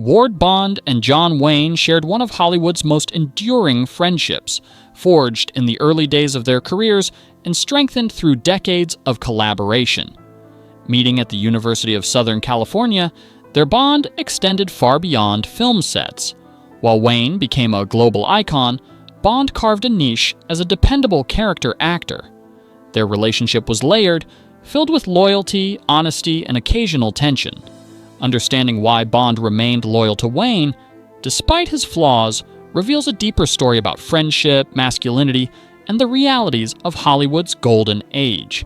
Ward Bond and John Wayne shared one of Hollywood's most enduring friendships, forged in the early days of their careers and strengthened through decades of collaboration. Meeting at the University of Southern California, their bond extended far beyond film sets. While Wayne became a global icon, Bond carved a niche as a dependable character actor. Their relationship was layered, filled with loyalty, honesty, and occasional tension. Understanding why Bond remained loyal to Wayne, despite his flaws, reveals a deeper story about friendship, masculinity, and the realities of Hollywood's golden age.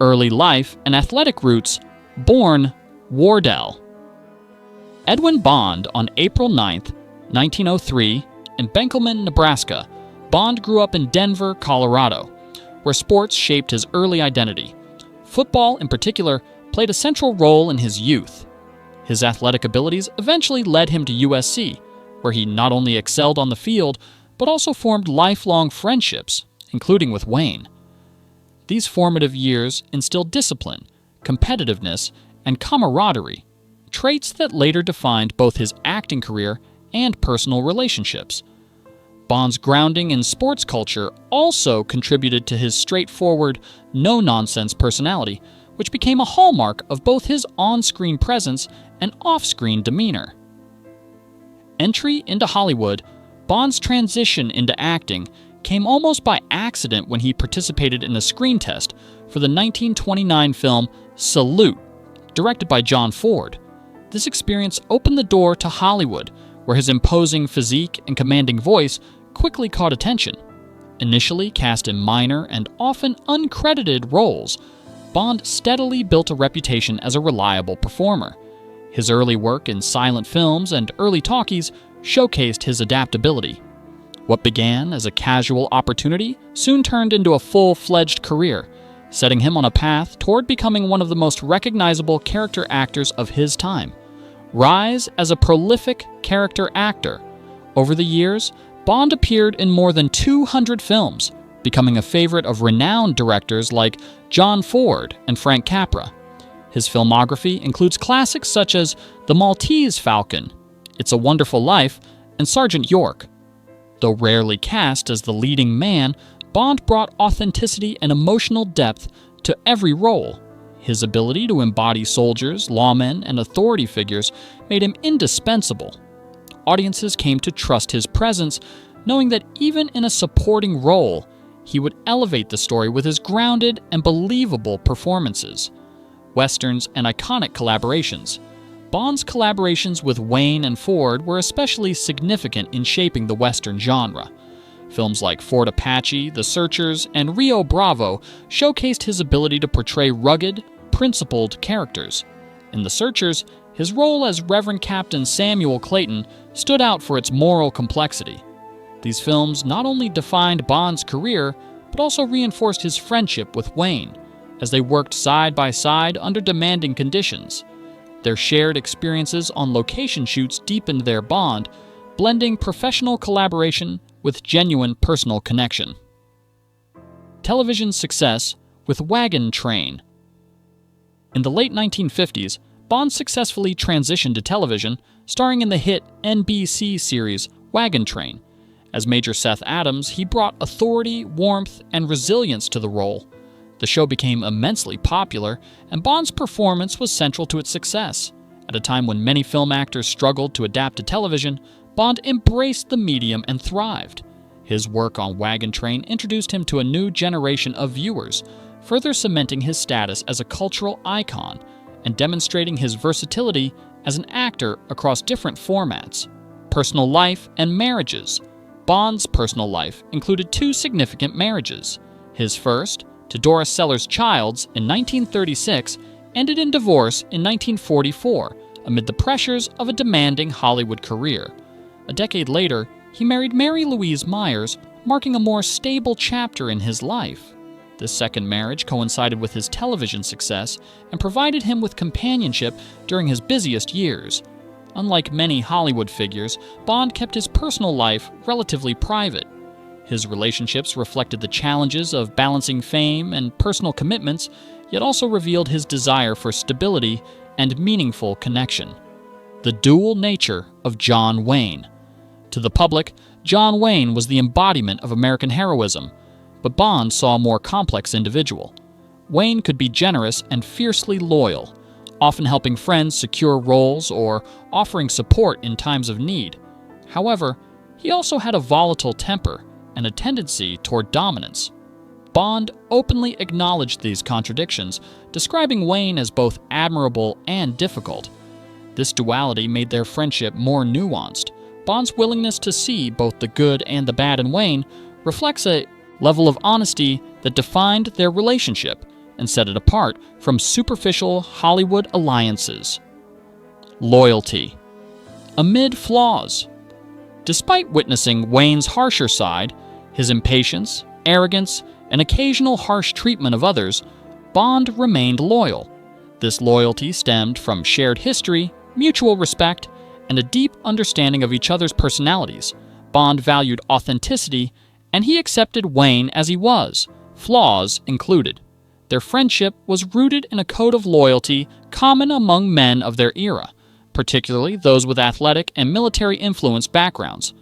Early life and athletic roots, born Wardell. Edwin Bond on April 9, 1903, in Benkelman, Nebraska, Bond grew up in Denver, Colorado, where sports shaped his early identity. Football, in particular, played a central role in his youth. His athletic abilities eventually led him to USC, where he not only excelled on the field, but also formed lifelong friendships, including with Wayne. These formative years instilled discipline, competitiveness, and camaraderie, traits that later defined both his acting career and personal relationships. Bond's grounding in sports culture also contributed to his straightforward, no-nonsense personality, which became a hallmark of both his on-screen presence and off-screen demeanor. Entry into Hollywood, Bond's transition into acting came almost by accident when he participated in a screen test for the 1929 film Salute, directed by John Ford. This experience opened the door to Hollywood, where his imposing physique and commanding voice quickly caught attention. Initially cast in minor and often uncredited roles, Bond steadily built a reputation as a reliable performer. His early work in silent films and early talkies showcased his adaptability. What began as a casual opportunity soon turned into a full-fledged career, setting him on a path toward becoming one of the most recognizable character actors of his time. Rise as a prolific character actor. Over the years, Bond appeared in more than 200 films, becoming a favorite of renowned directors like John Ford and Frank Capra. His filmography includes classics such as The Maltese Falcon, It's a Wonderful Life, and Sergeant York. Though rarely cast as the leading man, Bond brought authenticity and emotional depth to every role. His ability to embody soldiers, lawmen, and authority figures made him indispensable. Audiences came to trust his presence, knowing that even in a supporting role, he would elevate the story with his grounded and believable performances. Westerns and iconic collaborations. Bond's collaborations with Wayne and Ford were especially significant in shaping the Western genre. Films like Fort Apache, The Searchers, and Rio Bravo showcased his ability to portray rugged, principled characters. In The Searchers, his role as Reverend Captain Samuel Clayton stood out for its moral complexity. These films not only defined Bond's career, but also reinforced his friendship with Wayne, as they worked side by side under demanding conditions. Their shared experiences on location shoots deepened their bond, blending professional collaboration with genuine personal connection. Television success with Wagon Train. In the late 1950s, Bond successfully transitioned to television, starring in the hit NBC series Wagon Train. As Major Seth Adams, he brought authority, warmth, and resilience to the role. The show became immensely popular, and Bond's performance was central to its success. At a time when many film actors struggled to adapt to television, Bond embraced the medium and thrived. His work on Wagon Train introduced him to a new generation of viewers, further cementing his status as a cultural icon and demonstrating his versatility as an actor across different formats. Personal life and marriages. Bond's personal life included two significant marriages. His first, to Doris Sellers Childs in 1936, ended in divorce in 1944 amid the pressures of a demanding Hollywood career. A decade later, he married Mary Louise Myers, marking a more stable chapter in his life. This second marriage coincided with his television success and provided him with companionship during his busiest years. Unlike many Hollywood figures, Bond kept his personal life relatively private. His relationships reflected the challenges of balancing fame and personal commitments, yet also revealed his desire for stability and meaningful connection. The dual nature of John Wayne. To the public, John Wayne was the embodiment of American heroism, but Bond saw a more complex individual. Wayne could be generous and fiercely loyal, often helping friends secure roles or offering support in times of need. However, he also had a volatile temper and a tendency toward dominance. Bond openly acknowledged these contradictions, describing Wayne as both admirable and difficult. This duality made their friendship more nuanced. Bond's willingness to see both the good and the bad in Wayne reflects a level of honesty that defined their relationship and set it apart from superficial Hollywood alliances. Loyalty. Amid flaws. Despite witnessing Wayne's harsher side, his impatience, arrogance, and occasional harsh treatment of others, Bond remained loyal. This loyalty stemmed from shared history, mutual respect, and a deep understanding of each other's personalities. Bond valued authenticity, and he accepted Wayne as he was, flaws included. Their friendship was rooted in a code of loyalty common among men of their era, particularly those with athletic and military-influenced backgrounds.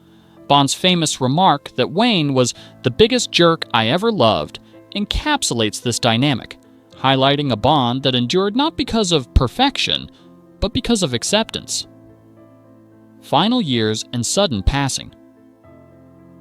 Bond's famous remark that Wayne was the biggest jerk I ever loved encapsulates this dynamic, highlighting a bond that endured not because of perfection, but because of acceptance. Final years and sudden passing.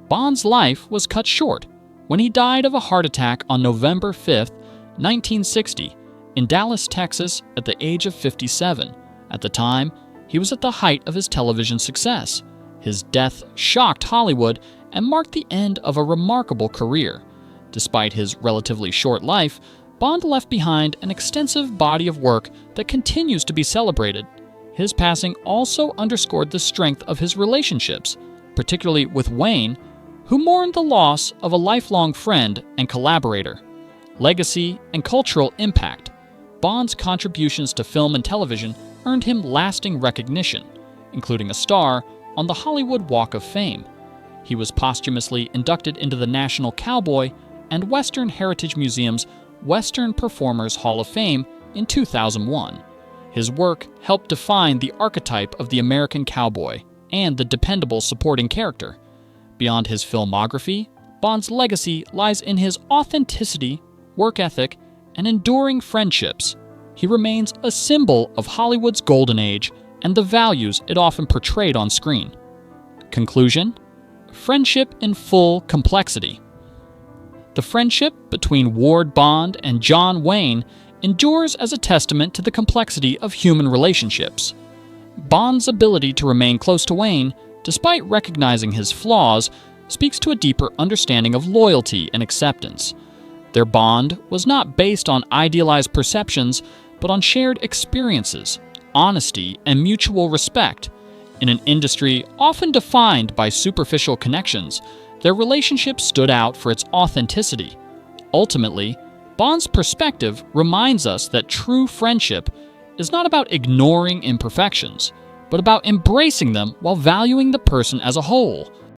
Bond's life was cut short when he died of a heart attack on November 5, 1960, in Dallas, Texas, at the age of 57. At the time, he was at the height of his television success. His death shocked Hollywood and marked the end of a remarkable career. Despite his relatively short life, Bond left behind an extensive body of work that continues to be celebrated. His passing also underscored the strength of his relationships, particularly with Wayne, who mourned the loss of a lifelong friend and collaborator. Legacy and cultural impact. Bond's contributions to film and television earned him lasting recognition, including a star on the Hollywood Walk of Fame. He was posthumously inducted into the National Cowboy and Western Heritage Museum's Western Performers Hall of Fame in 2001. His work helped define the archetype of the American cowboy and the dependable supporting character. Beyond his filmography, Bond's legacy lies in his authenticity, work ethic, and enduring friendships. He remains a symbol of Hollywood's golden age and the values it often portrayed on screen. Conclusion: friendship in full complexity. The friendship between Ward Bond and John Wayne endures as a testament to the complexity of human relationships. Bond's ability to remain close to Wayne, despite recognizing his flaws, speaks to a deeper understanding of loyalty and acceptance. Their bond was not based on idealized perceptions, but on shared experiences, honesty, and mutual respect. In an industry often defined by superficial connections, their relationship stood out for its authenticity. Ultimately, Bond's perspective reminds us that true friendship is not about ignoring imperfections, but about embracing them while valuing the person as a whole.